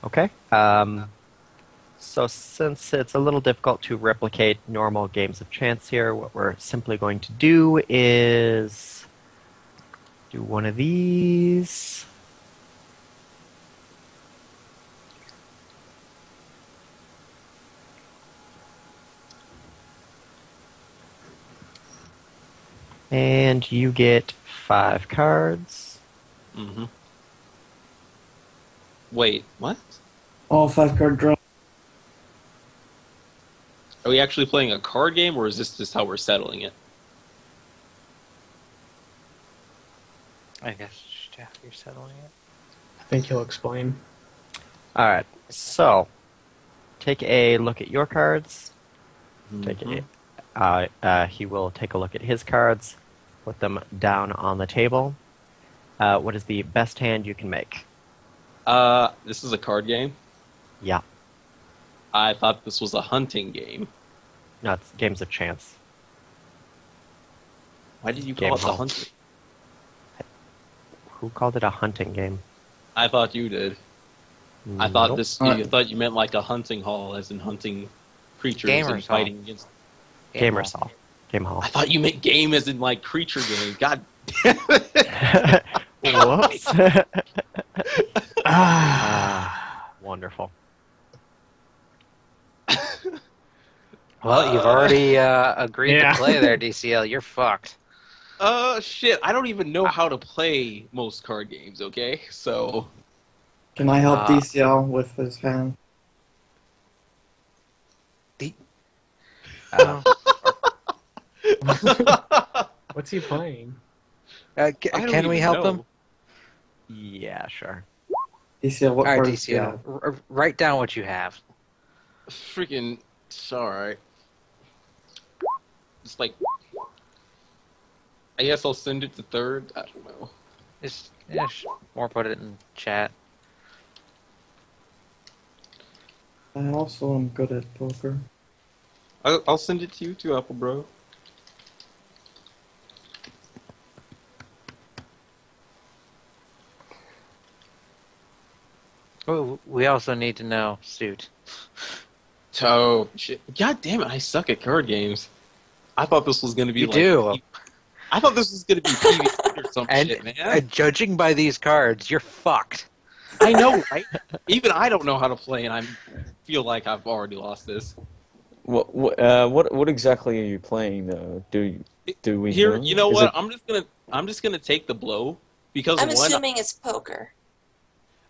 Okay. So since it's a little difficult to replicate normal games of chance here, what we're simply going to do is do one of these. And you get 5 cards. Mm-hmm. Wait, what? All 5-card draw. Are we actually playing a card game, or is this just how we're settling it? I guess, Jeff, you're settling it. I think he'll explain. All right. So take a look at your cards. He will take a look at his cards, put them down on the table. What is the best hand you can make? This is a card game? Yeah. I thought this was a hunting game. No, it's games of chance. Why did you Game call it the hall. hunting? Who called it a hunting game? I thought you did. I thought Nope. this. You thought you meant like a hunting hall, as in hunting creatures and Gamers hall. fighting against. Gamers Hall. Game Hall. I thought you meant game as in like creature game. God damn it! Whoops. Wonderful. Well, you've already agreed Yeah. to play there, DCL. You're fucked. Shit. I don't even know how to play most card games. Okay, so Can I help DCL with his hand? What's he playing? I don't Can we even help know. him? Yeah, sure. DCL, what All right, cards do you have? DCL. Write down what you have. Freaking. It's alright. It's like. I guess I'll send it to third. I don't know. Or put it in chat. I also am good at poker. I'll send it to you too, Apple Bro. Oh, we also need to know suit. Oh shit! God damn it! I suck at card games. I thought this was gonna be. You like, do. I thought this was gonna be PvP or some shit, man. Judging by these cards, you're fucked. I know, right? Even I don't know how to play, and I feel like I've already lost this. What exactly are you playing though? Do we Here, know? you know Is what? it- I'm just gonna take the blow because I'm one, assuming it's poker.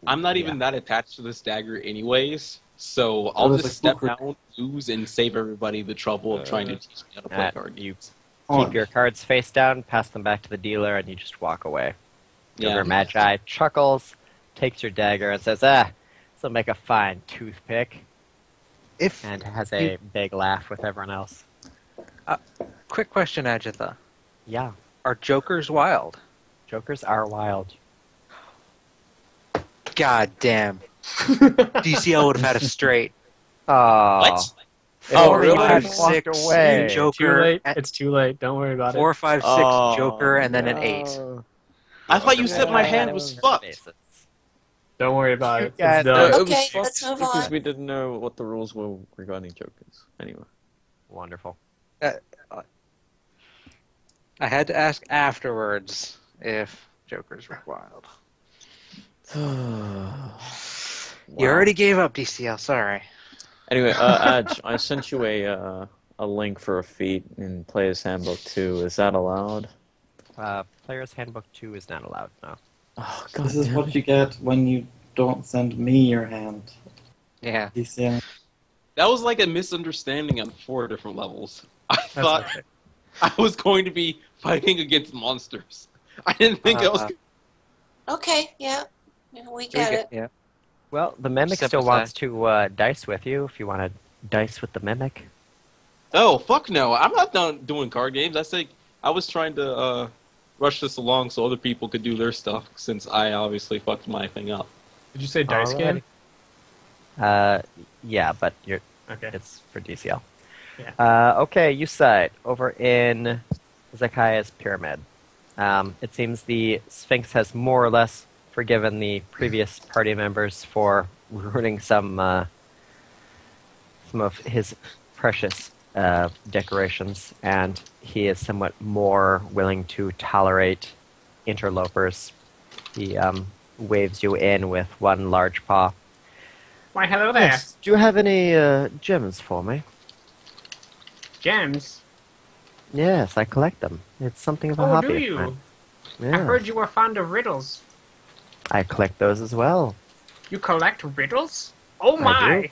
I'm not even that attached to this dagger, anyways. So I'll was just like step poker. down, lose, and save everybody the trouble of trying to teach me how to play card You games. keep your cards face down, pass them back to the dealer, and you just walk away. Yeah. Silver Magi chuckles, takes your dagger, and says, this will make a fine toothpick, If and has a big laugh with everyone else. Quick question, Adjatha. Yeah, Are jokers wild? jokers are wild. God damn. DCL would have had a straight. What? Oh, Four, really? five, Walked six, away. Too Joker. late. It's too late. Don't worry about 4, it. 5, 6, Oh, Joker, and then an 8. no. I thought you said my hand was fucked. Don't worry about it. guys It's done. it was Okay, fucked let's move because on. we didn't know what the rules were regarding jokers. Anyway. Wonderful. I had to ask afterwards if jokers were wild. You already gave up, DCL. Sorry. Anyway, Adj, I sent you a link for a feat in Player's Handbook 2. Is that allowed? Player's Handbook 2 is not allowed, no. Oh, God This is damn what it. you get when you don't send me your hand, Yeah. DCL. That was like a misunderstanding on 4 different levels. I That's thought okay. I was going to be fighting against monsters. I didn't think I was. Okay, yeah. We get it. Yeah. Well, the Mimic still Sympathize. wants to dice with you if you want to dice with the Mimic. Oh fuck no! I'm not done doing card games. I was trying to rush this along so other people could do their stuff since I obviously fucked my thing up. Did you say dice Alrighty. game? Yeah, but Okay. it's for DCL. Yeah. Okay, you side over in Zechariah's pyramid. It seems the Sphinx has more or less forgiven the previous party members for ruining some of his precious decorations, and he is somewhat more willing to tolerate interlopers. He waves you in with one large paw. Why, hello there. Yes. Do you have any gems for me? Gems? Yes, I collect them. It's something of a Oh, hobby. do of you? mine. I Yes. heard you were fond of riddles. I collect those as well. You collect riddles? Oh I my! do.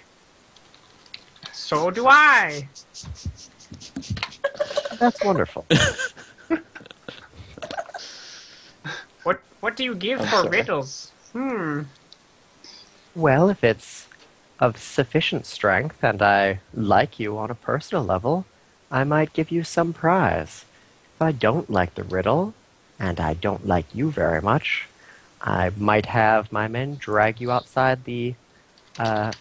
So do I. That's wonderful. What do you give I'm for sorry. riddles? Well, if it's of sufficient strength and I like you on a personal level, I might give you some prize. If I don't like the riddle, and I don't like you very much, I might have my men drag you outside the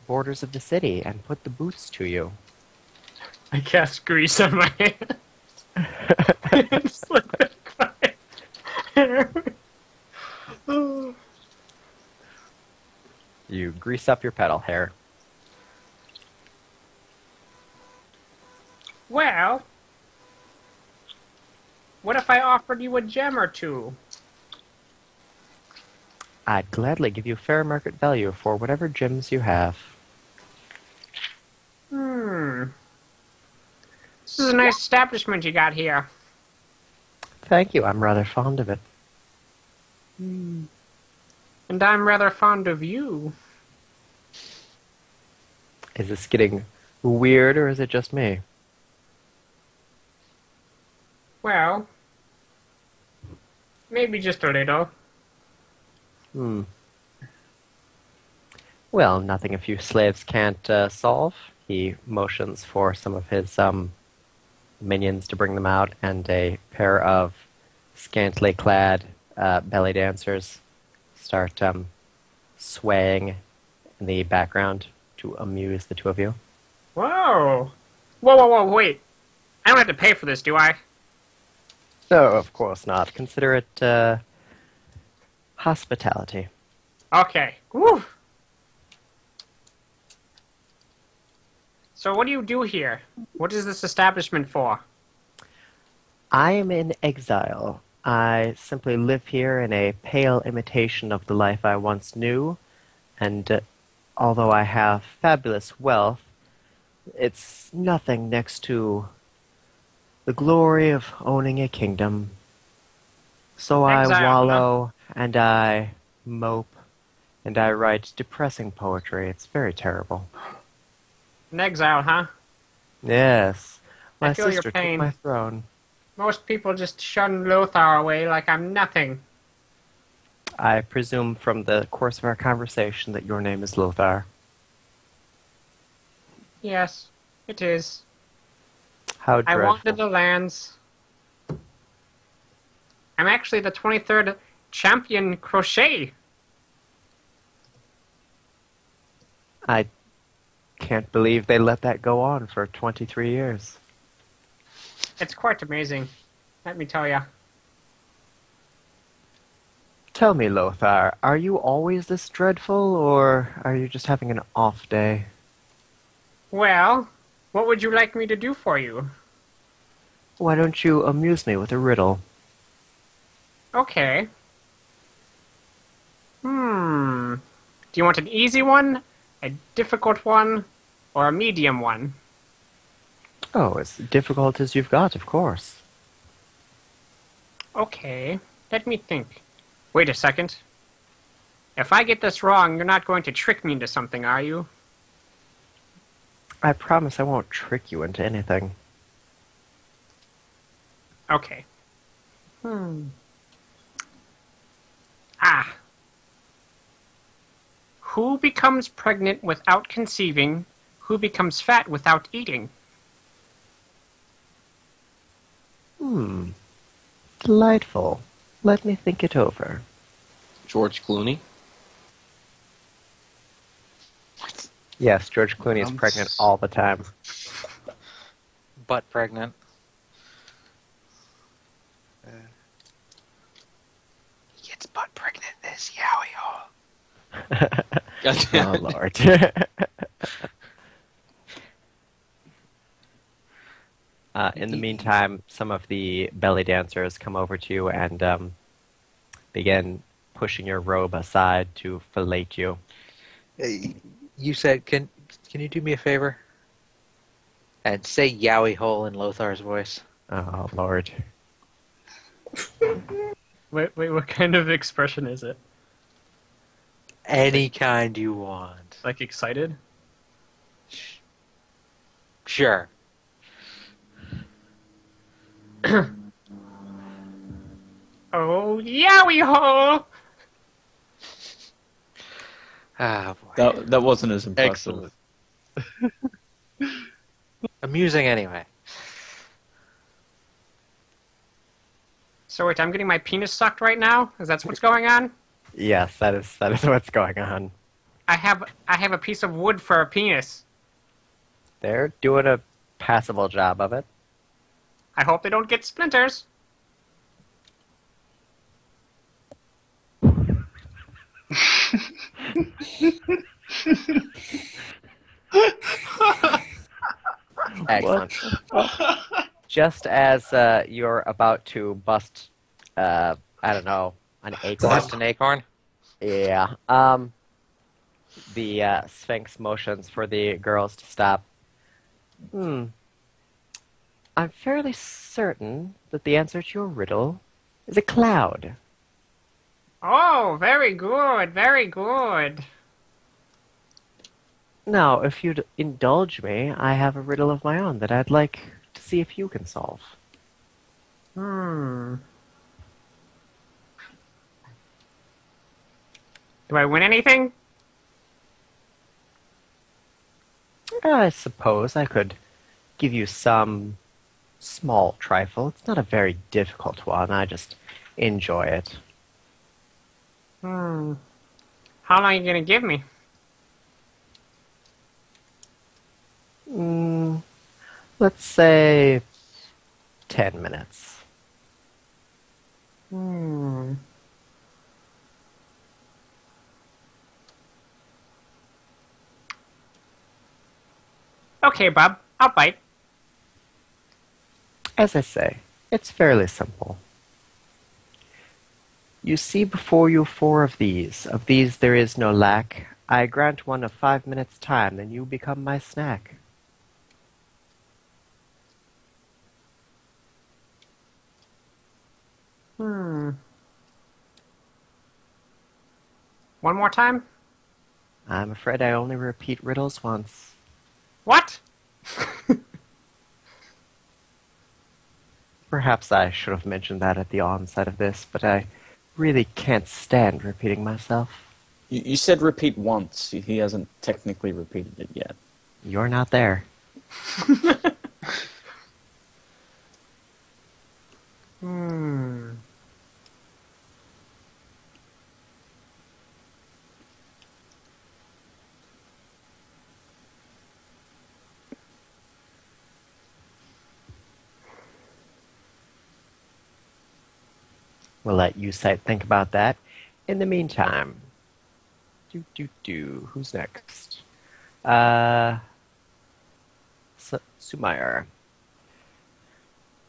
borders of the city and put the boots to you. I cast grease on my hand. And slip it by. You grease up your pedal hair. Well, what if I offered you a gem or two? I'd gladly give you fair market value for whatever gems you have. This is a nice establishment you got here. Thank you, I'm rather fond of it. And I'm rather fond of you. Is this getting weird, or is it just me? Well, maybe just a little. Well, nothing a few slaves can't solve. He motions for some of his minions to bring them out, and a pair of scantily clad belly dancers start swaying in the background to amuse the two of you. Whoa! Whoa, wait. I don't have to pay for this, do I? No, of course not. Consider it hospitality. Okay. Woo! So what do you do here? What is this establishment for? I am in exile. I simply live here in a pale imitation of the life I once knew, and although I have fabulous wealth, it's nothing next to the glory of owning a kingdom. So I Exile, huh? wallow, and I mope, and I write depressing poetry. It's very terrible. An exile, huh? Yes, I my feel your sister took pain. my throne. Most people just shun Lothar away like I'm nothing. I presume from the course of our conversation that your name is Lothar. Yes, it is. How I dreadful. wanted the lands. I'm actually the 23rd champion crochet. I can't believe they let that go on for 23 years. It's quite amazing, let me tell ya. Tell me, Lothar, are you always this dreadful, or are you just having an off day? Well, what would you like me to do for you? Why don't you amuse me with a riddle? Okay. Do you want an easy one, a difficult one, or a medium one? Oh, as difficult as you've got, of course. Okay, let me think. Wait a second. If I get this wrong, you're not going to trick me into something, are you? I promise I won't trick you into anything. Okay. Ah. Who becomes pregnant without conceiving? Who becomes fat without eating? Delightful. Let me think it over. George Clooney. Yes, George Clooney is pregnant all the time. Butt pregnant. He gets butt pregnant this yowie God Oh, damn it. Lord. In the meantime, some of the belly dancers come over to you and begin pushing your robe aside to fillet you. You said, can you do me a favor? And say Yowie hole in Lothar's voice. Oh, Lord. Wait, what kind of expression is it? Any kind you want. Like excited? Sure. Oh, yowie ho! Ah, boy. That wasn't as impressive. Excellent. Amusing anyway. So wait, I'm getting my penis sucked right now? Is that what's going on? Yes, that is what's going on. I have a piece of wood for a penis. They're doing a passable job of it. I hope they don't get splinters. Excellent. Just as you're about to bust, I don't know, an acorn. Bust an acorn? Yeah. The Sphinx motions for the girls to stop. I'm fairly certain that the answer to your riddle is a cloud. Oh, very good, very good. Now, if you'd indulge me, I have a riddle of my own that I'd like to see if you can solve. Do I win anything? I suppose I could give you some small trifle. It's not a very difficult one. I just enjoy it. How long are you gonna give me? Let's say 10 minutes. Okay, Bob, I'll bite. As I say, it's fairly simple. You see before you 4 of these. Of these there is no lack. I grant one of 5 minutes' time, then you become my snack. One more time? I'm afraid I only repeat riddles once. What? Perhaps I should have mentioned that at the onset of this, but I really can't stand repeating myself. You said repeat once. He hasn't technically repeated it yet. You're not there. We'll let you think about that. In the meantime, who's next? Sumair.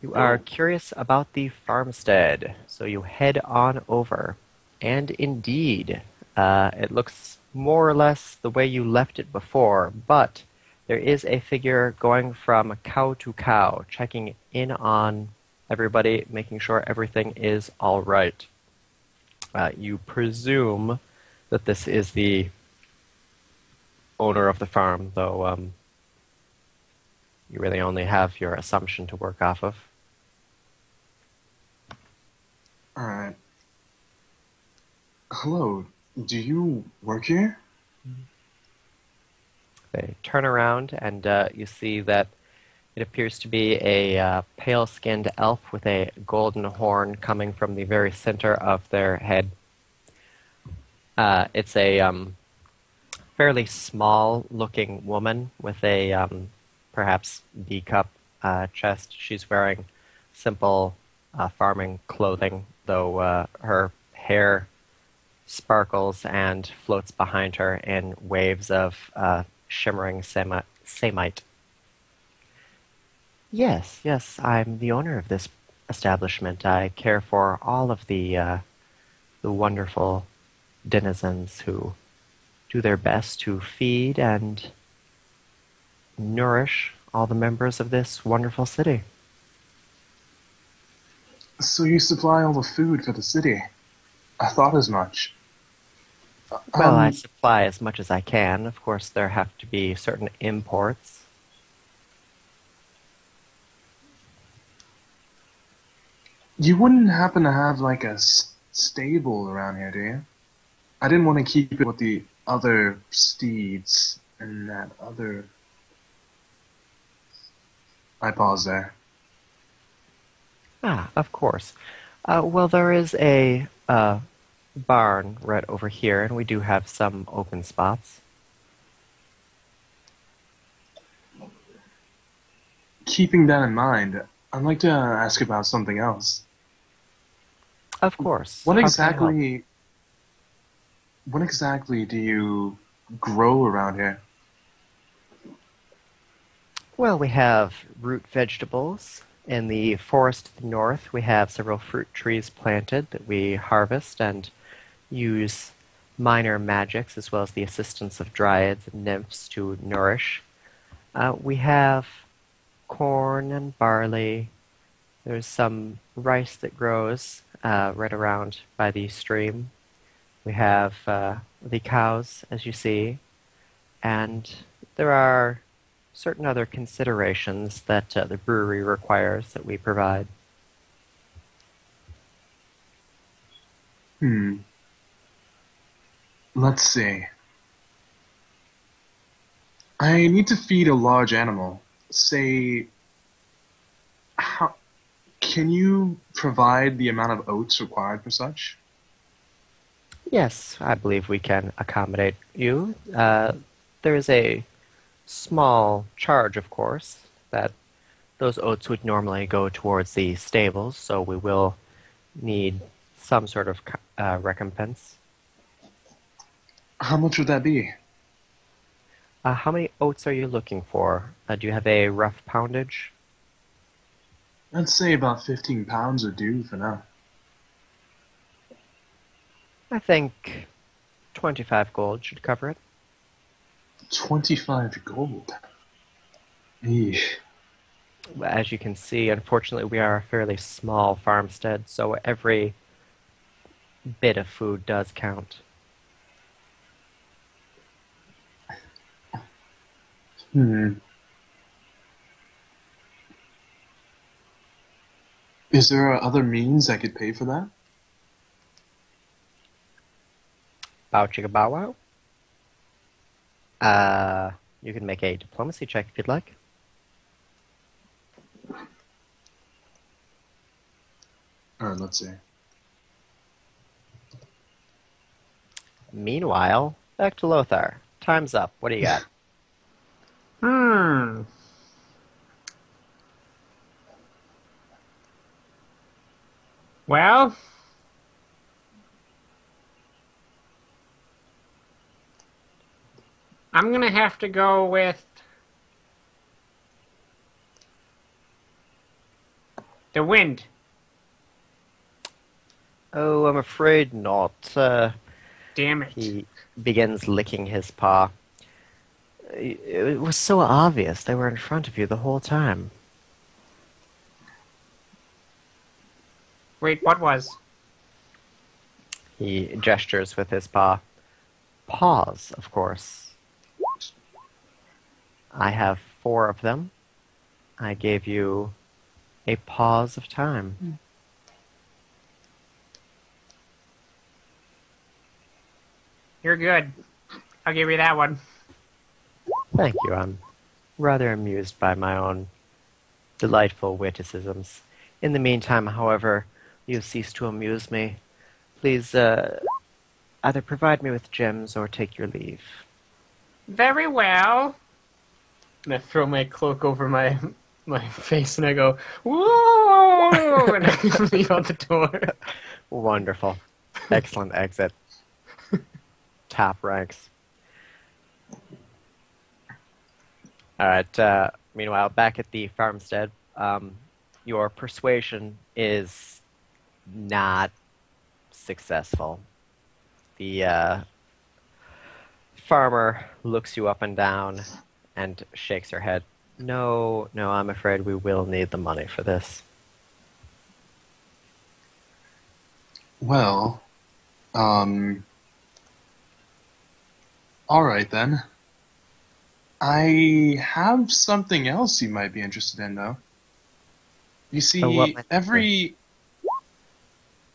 You are curious about the farmstead, so you head on over. And indeed, it looks more or less the way you left it before, but there is a figure going from cow to cow, checking in on everybody, making sure everything is all right. You presume that this is the owner of the farm, though you really only have your assumption to work off of. Alright. Hello, do you work here? They turn around and you see that it appears to be a pale-skinned elf with a golden horn coming from the very center of their head. It's a fairly small-looking woman with a perhaps D-cup chest. She's wearing simple farming clothing, though her hair sparkles and floats behind her in waves of shimmering samite. Yes, yes, I'm the owner of this establishment. I care for all of the wonderful denizens who do their best to feed and nourish all the members of this wonderful city. So you supply all the food for the city? I thought as much. Well, I supply as much as I can. Of course, there have to be certain imports. You wouldn't happen to have like a stable around here, do you? I didn't want to keep it with the other steeds and that other... I pause there. Ah, of course. Well, there is a barn right over here, and we do have some open spots. Keeping that in mind, I'd like to ask about something else. Of course. What How can I help? exactly do you grow around here? Well, we have root vegetables. In the forest to the north, we have several fruit trees planted that we harvest and use minor magics as well as the assistance of dryads and nymphs to nourish. We have corn and barley. There's some rice that grows right around by the stream. We have the cows, as you see, and there are certain other considerations that the brewery requires that we provide. Let's see. I need to feed a large animal. Say, can you provide the amount of oats required for such? Yes, I believe we can accommodate you. There is a small charge, of course, that those oats would normally go towards the stables, so we will need some sort of recompense. How much would that be? How many oats are you looking for? Do you have a rough poundage? I'd say about 15 pounds are due for now. I think 25 gold should cover it. 25 gold. Eesh. As you can see, unfortunately, we are a fairly small farmstead, so every bit of food does count. Is there other means I could pay for that? Bow chicka bow wow. You can make a diplomacy check if you'd like. Alright, let's see. Meanwhile, back to Lothar. Time's up. What do you got? Well, I'm gonna have to go with the wind. Oh, I'm afraid not. Damn it. He begins licking his paw. It was so obvious. They were in front of you the whole time. Wait, what was? He gestures with his paw. Paws, of course. I have 4 of them. I gave you a pause of time. You're good. I'll give you that one. Thank you. I'm rather amused by my own delightful witticisms. In the meantime, however, you cease to amuse me. Please, either provide me with gems or take your leave. Very well. And I throw my cloak over my face and I go, whoa! And I leave out the door. Wonderful. Excellent exit. top ranks. All right. Meanwhile, back at the farmstead, your persuasion is not successful. The farmer looks you up and down and shakes her head. No, I'm afraid we will need the money for this. Well, all right then. I have something else you might be interested in, though. You see, what might that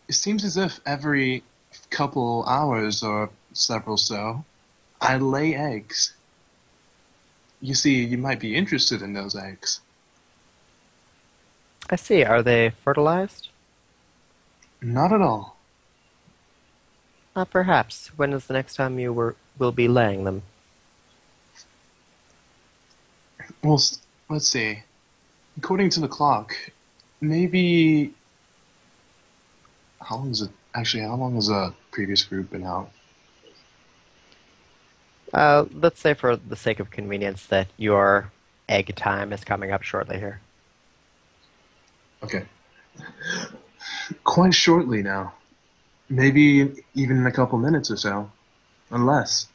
it seems as if every couple hours or several so, I lay eggs. You see, you might be interested in those eggs. I see. Are they fertilized? Not at all. Perhaps. When is the next time you will be laying them? Well, let's see. According to the clock, maybe. How long is it? Actually, how long has the previous group been out? Let's say for the sake of convenience that your egg time is coming up shortly here. Okay. Quite shortly now. Maybe even in a couple minutes or so. Unless.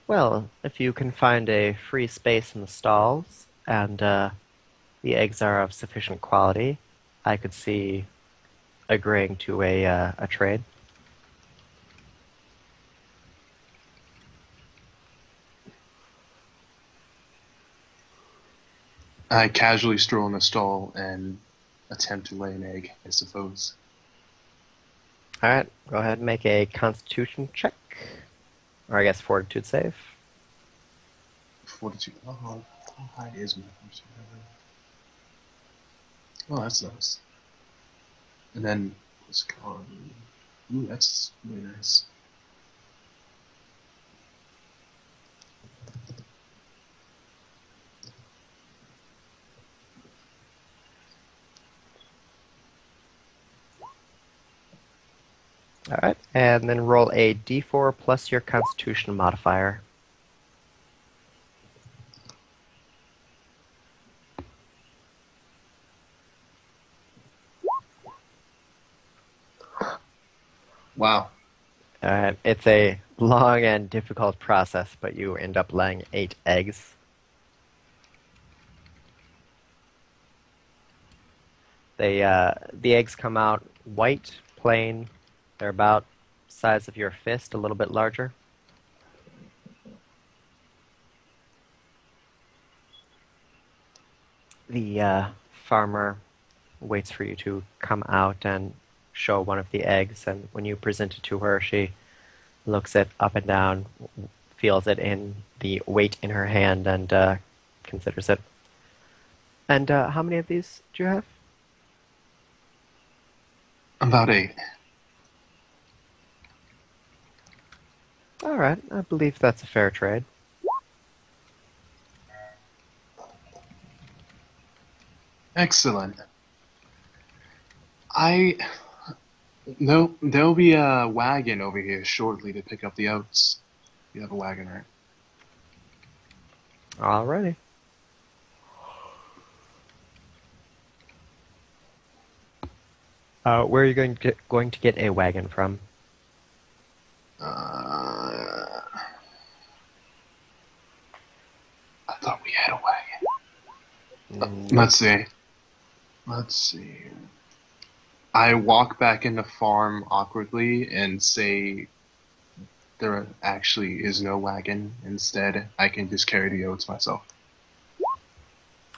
Well, if you can find a free space in the stalls and the eggs are of sufficient quality, I could see agreeing to a trade. I casually stroll in the stall and attempt to lay an egg, I suppose. All right, go ahead and make a Constitution check, or I guess Fortitude save. Fortitude. Oh, how high is my fortitude? Oh, that's nice. And then what's it called? Ooh, that's really nice. All right, and then roll a d4 plus your Constitution modifier. Wow. All right, it's a long and difficult process, but you end up laying 8 eggs. The eggs come out white, plain. They're about the size of your fist, a little bit larger. The farmer waits for you to come out and show one of the eggs, and when you present it to her, she looks it up and down, feels it in the weight in her hand, and considers it. And how many of these do you have? About 8. All right, I believe that's a fair trade. Excellent. There'll be a wagon over here shortly to pick up the oats. You have a wagon, right? Alrighty. Where are you going to get a wagon from? I thought we had a wagon. Let's see. I walk back in the farm awkwardly and say there actually is no wagon. Instead, I can just carry the oats myself.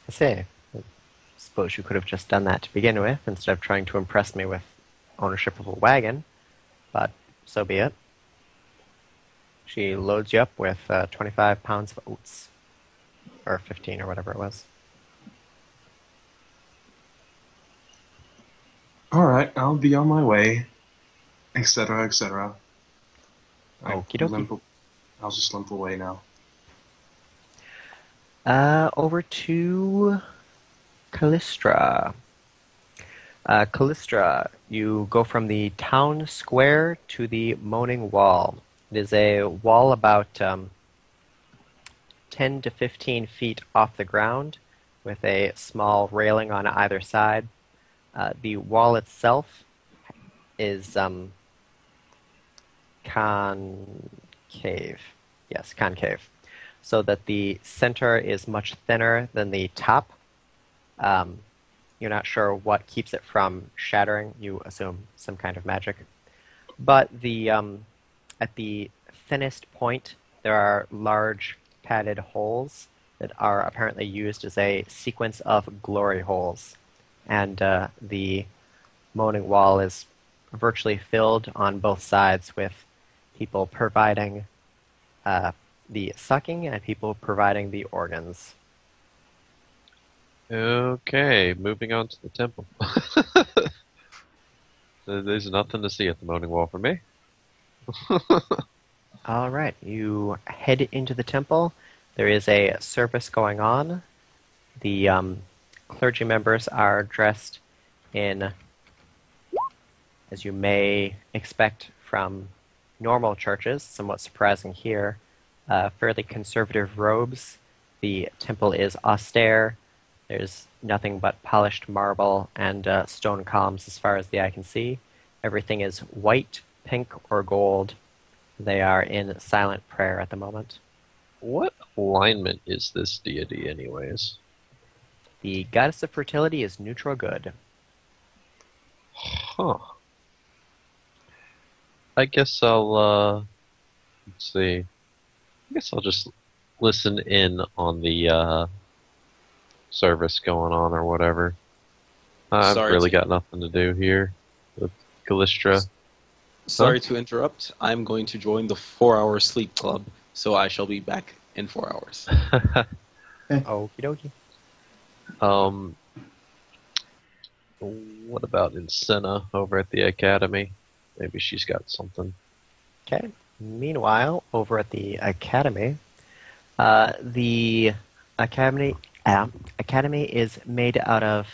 I see. I suppose you could have just done that to begin with, instead of trying to impress me with ownership of a wagon, but so be it. She loads you up with 25 pounds of oats, or 15 or whatever it was. Alright, I'll be on my way, etc., etc. Okie dokie. I'll just limp away now. Over to Callistra. Callistra, you go from the town square to the moaning wall. It is a wall about 10 to 15 feet off the ground with a small railing on either side. The wall itself is concave. Yes, concave. So that the center is much thinner than the top. You're not sure what keeps it from shattering. You assume some kind of magic. But at the thinnest point, there are large padded holes that are apparently used as a sequence of glory holes. And the moaning wall is virtually filled on both sides with people providing the sucking and people providing the organs. Okay, moving on to the temple. There's nothing to see at the moaning wall for me. All right, you head into the temple. There is a service going on. The clergy members are dressed in, as you may expect from normal churches, somewhat surprising here, fairly conservative robes. The temple is austere. There's nothing but polished marble and stone columns as far as the eye can see. Everything is white, pink, or gold. They are in silent prayer at the moment. What alignment is this deity, anyways? The goddess of fertility is neutral good. Huh. I guess I'll, let's see. I guess I'll just listen in on the, service going on or whatever. I've Sorry really to- got nothing to do here with Callistra. Sorry to interrupt. I'm going to join the 4-hour sleep club, so I shall be back in 4 hours. Okie dokie. What about Insenna over at the academy? Maybe she's got something. Okay. Meanwhile, over at the academy, the academy is made out of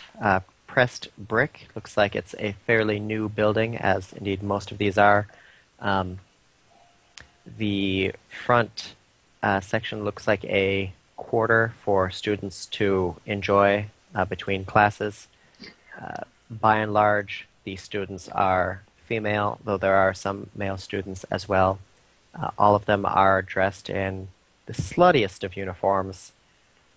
pressed brick. Looks like it's a fairly new building, as indeed most of these are. The front section looks like a quarter for students to enjoy between classes. By and large, the students are female, though there are some male students as well. All of them are dressed in the sluttiest of uniforms,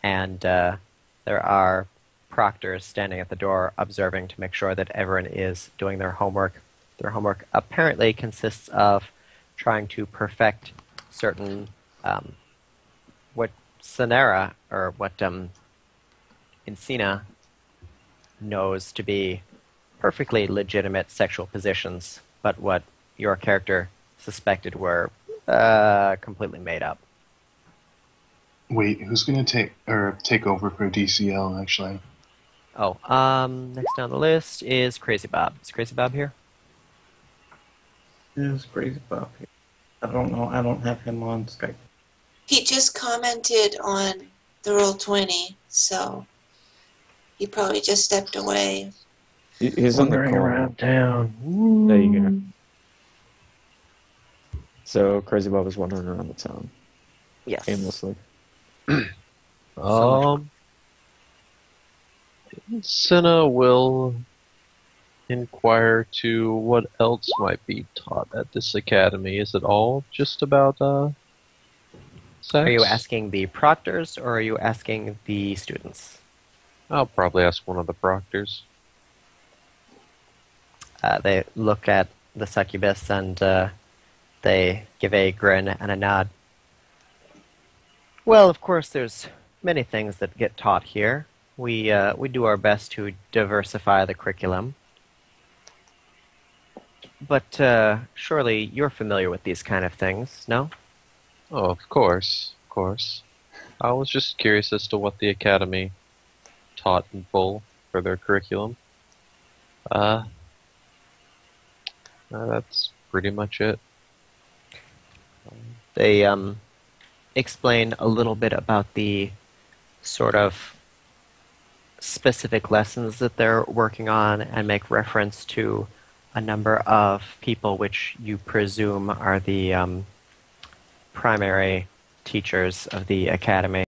and there are proctors standing at the door observing to make sure that everyone is doing their homework. Their homework apparently consists of trying to perfect certain what Sinarra, or what Encina knows to be perfectly legitimate sexual positions, but what your character suspected were completely made up. Wait, who's gonna take over for DCL actually? Oh, next on the list is Crazy Bob. Is Crazy Bob here? It's Crazy Bob here. I don't know. I don't have him on Skype. He just commented on the Roll20, so he probably just stepped away. He's in the Wandering corner. around town. There you go. So Crazy Bob was wandering around the town Yes. aimlessly. Senna will inquire to what else might be taught at this academy. Is it all just about sex? Are you asking the proctors, or are you asking the students? I'll probably ask one of the proctors. They look at the succubus and they give a grin and a nod. Well, of course, there's many things that get taught here. We do our best to diversify the curriculum. But surely you're familiar with these kind of things, no? Oh, of course, of course. I was just curious as to what the academy taught in full for their curriculum. That's pretty much it. They explain a little bit about the sort of specific lessons that they're working on and make reference to a number of people which you presume are the primary teachers of the academy.